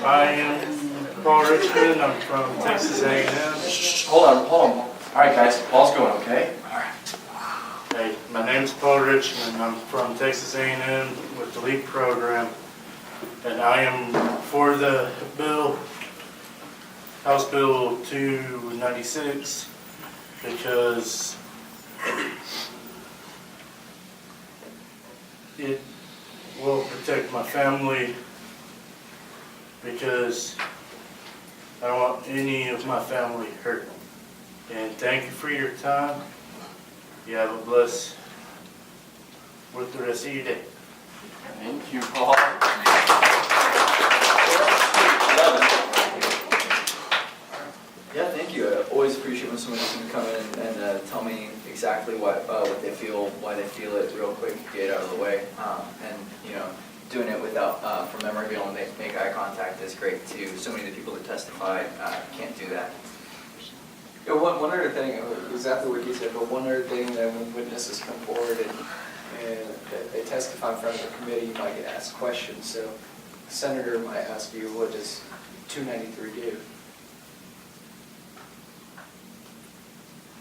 I am Paul Richmond. I'm from Texas A&M. Hold on. All right, guys, Paul's going, okay? Hey, my name's Paul Richmond. I'm from Texas A&M with the LEAP program, and I am for the bill, House Bill 296, because it will protect my family, because I don't want any of my family hurt. And thank you for your time. You have a blessed with the rest of your day. Thank you, Paul. Yeah, thank you. I always appreciate when somebody's going to come in and tell me exactly what they feel, why they feel it, real quick, get it out of the way. And you know, doing it without from memory, being able to make eye contact is great too. So many of the people that testified can't do that. Yeah, one other thing, exactly what you said, but one other thing that when witnesses come forward and they testify in front of the committee, you might get asked questions. So the senator might ask you, what does 293 do?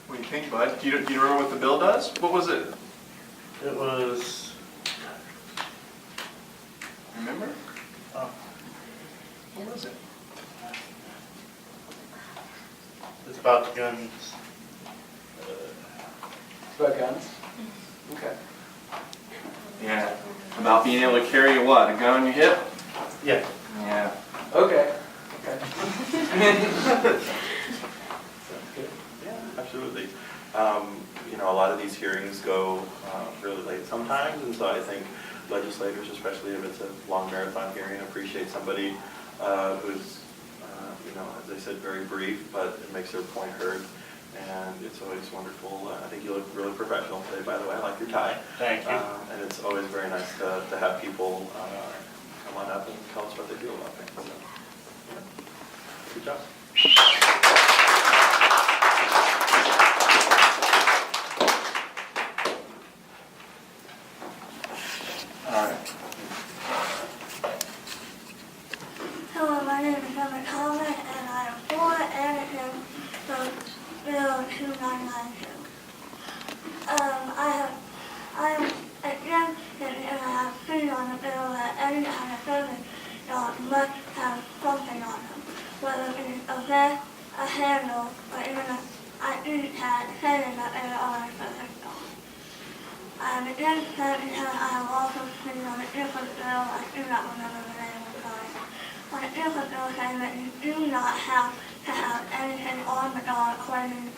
What do you think, bud? Do you remember what the bill does? What was it? It was, Remember? oh, What was it? it's about the guns. It's about guns? Okay. Yeah. About being able to carry a what? A gun on your hip? Yeah. Yeah. Okay. Okay. Yeah, absolutely. You know, a lot of these hearings go really late sometimes, and so I think legislators, especially if it's a long marathon hearing, appreciate somebody who's, you know, as I said, very brief, but it makes their point heard, and it's always wonderful. I think you look really professional today, by the way. I like your tie. Thank you. And it's always very nice to have people come on up and tell us what they feel about things. So, yeah. Good job. All right. Hello, my name is Emma Thomas, and I am for editing the Bill 2992. I am against it, and I have seen on the bill that any kind of service dog must have something on them, whether it is a vest, a handle, or even a ID tag saying that they are a service dog. I am against that because I have also seen on a different bill, I do not remember the name, I'm sorry, on a different bill saying that you do not have to have anything on the dog claiming,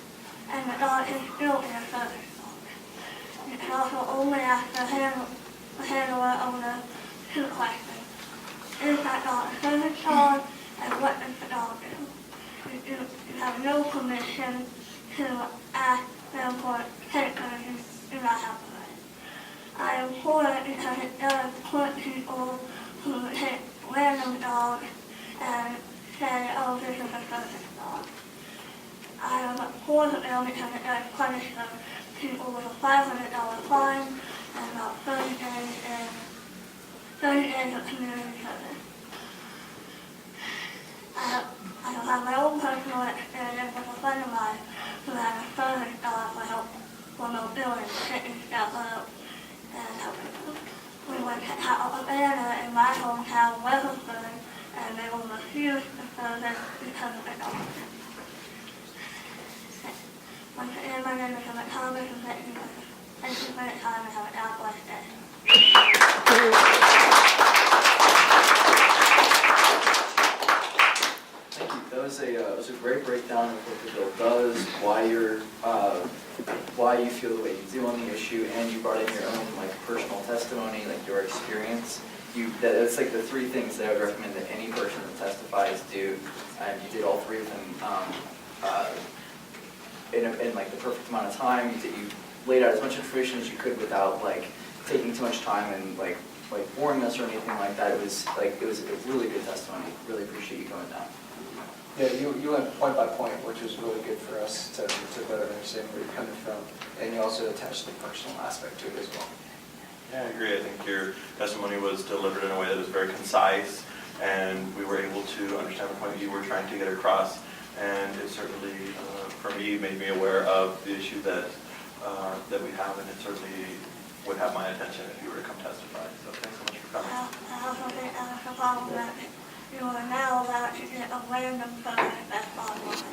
and the dog is still in a service dog. You can also only ask the handler of the 2 questions. Is that dog a service dog, and what does the dog do? You have no permission to ask them for papers you do not have the right. I am for it because it does put people who take random dogs and say, oh, this is a service dog. I am for the bill because it does punish them people with a $500 fine and about 30 days of community service. I have my own personal experience with a friend of mine who had a service dog for mobility, picking stuff up and helping them. We went to Alabama in my hometown, Weathersburg, and they were refused the service because of the dog. Once again, my name is Emma Thomas, and thank you for your time, and have a God bless day. Thank you. That was a great breakdown of what the bill does, why you feel the way you do on the issue, and you brought in your own like personal testimony, like your experience. That's like the 3 things that I would recommend that any person that testifies do, and you did all 3 of them in like the perfect amount of time. You laid out as much information as you could without like taking too much time and like boring us or anything like that. It was a really good testimony. Really appreciate you coming down. Yeah, you went point by point, which was really good for us to better understand where you're coming from. And you also attached the personal aspect to it as well. Yeah, I agree. I think your testimony was delivered in a way that was very concise and we were able to understand the point you were trying to get across. And it certainly, for me, made me aware of the issue that we have, and it certainly would have my attention if you were to come testify. So thanks so much for coming. I also think that's a problem that you are now allowed to get a random phone that's online.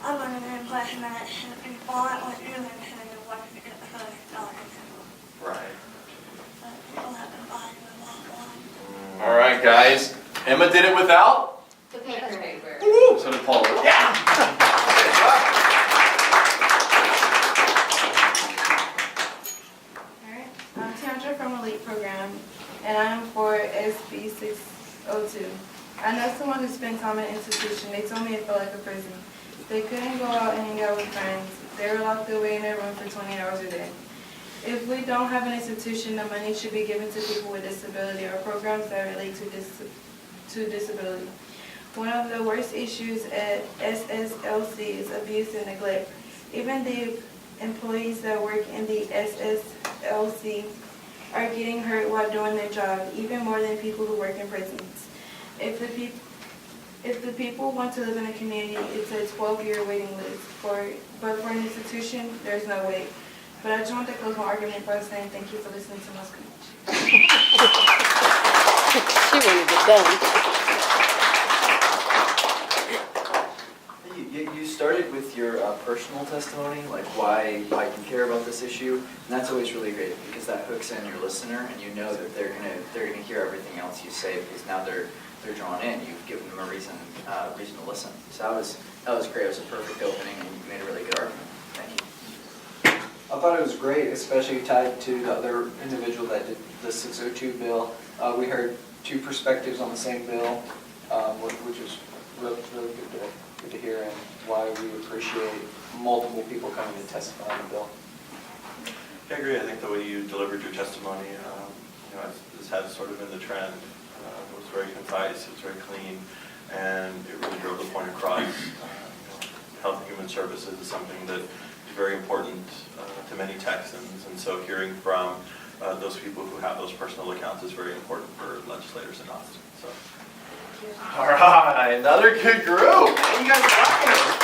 I'm under the impression that it should be bought or even should be wanted to get the phone started. Right. But people have been buying them online. All right, guys. Emma did it without? The paper. Woo! So did Paul. Yeah! Alright, I'm Tiandra from Elite Program, and I'm for SB 602. I know someone who spent time in an institution. They told me it felt like a prison. They couldn't go out and hang out with friends. They were locked away in their room for 20 hours a day. If we don't have an institution, the money should be given to people with disability or programs that relate to disability. One of the worst issues at SSLC is abuse and neglect. Even the employees that work in the SSLC are getting hurt while doing their job, even more than people who work in prisons. If the people want to live in a community, it's a 12-year waiting list. But for an institution, there's no wait. But I just want to close my argument by saying thank you for listening to my speech. She wanted it done. You started with your personal testimony, like why you care about this issue, and that's always really great because that hooks in your listener, and you know that they're gonna hear everything else you say because now they're drawn in. You've given them a reason to listen. So that was great. It was a perfect opening, and you made a really good argument. Thank you. I thought it was great, especially tied to the other individual that did the 602 bill. We heard two perspectives on the same bill, which was really good to hear, and why we appreciate multiple people coming to testify on the bill. I agree. I think the way you delivered your testimony, this has sort of been the trend. It was very concise, it was very clean, and it really drove the point across. Health and Human Services is something that is very important to many Texans, and so hearing from those people who have those personal accounts is very important for legislators in Austin. So. All right, another good group. Man, you guys are rocking it.